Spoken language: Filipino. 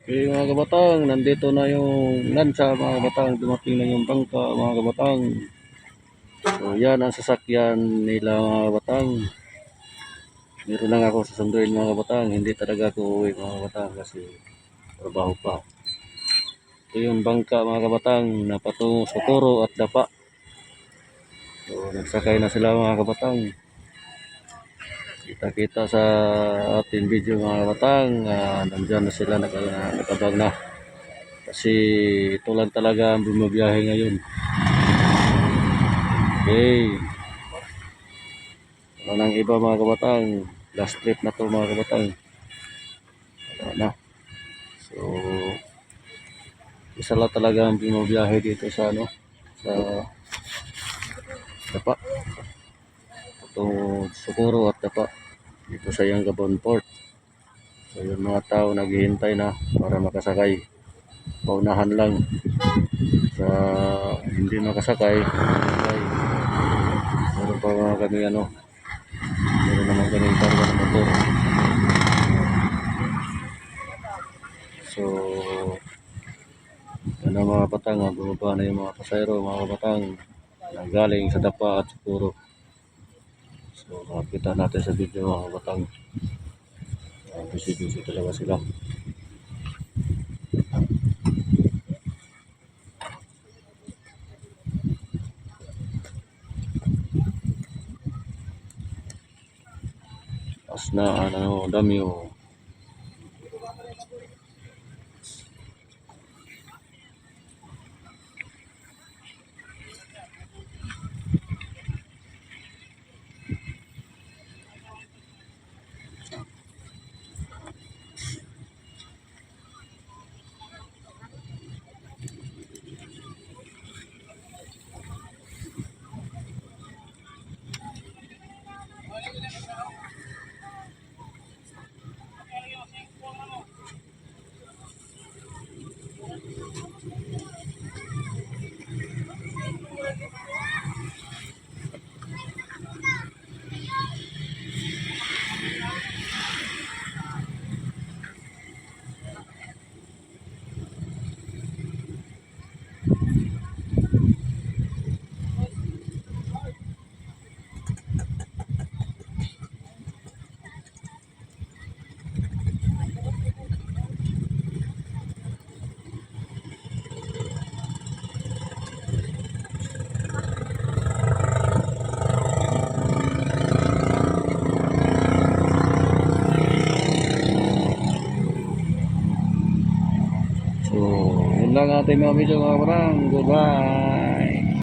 Okay mga kabatang, nandito na yung lansa mga kabatang, dumating na yung bangka mga kabatang. So yan ang sasakyan nila mga kabatang. Meron lang ako sasunduin mga kabatang, hindi talaga ako uwi mga kabatang kasi trabaho pa. Ito yung bangka mga kabatang na patungo Socorro at Dapa. So nagsakay na sila mga kabatang. Kita-kita sa ating video mga kabatang, nandyan na sila nakabag na. Kasi ito lang talaga ang bumabiyahe ngayon. Okay. Wala nang iba mga kabatang. Last trip na to mga kabatang. Wala na. So, isa lang talaga ang bumabiyahe dito sa sa Dapa. Itong Socorro at Dapa. Dito sa Yanggabon Port. So, yung mga tao naghihintay na para makasakay. Paunahan lang. Sa hindi makasakay. Meron pa mga kami meron naman kami karga ng motor. So, yan ang mga batang, bumaba na yung mga pasayro, mga batang na galing sa Dapa at Socorro. So, makikita natin sa video mga batang. Busy-busy talaga sila. As na, dami oh. So, yun lang ating mga video mga parang. Goodbye.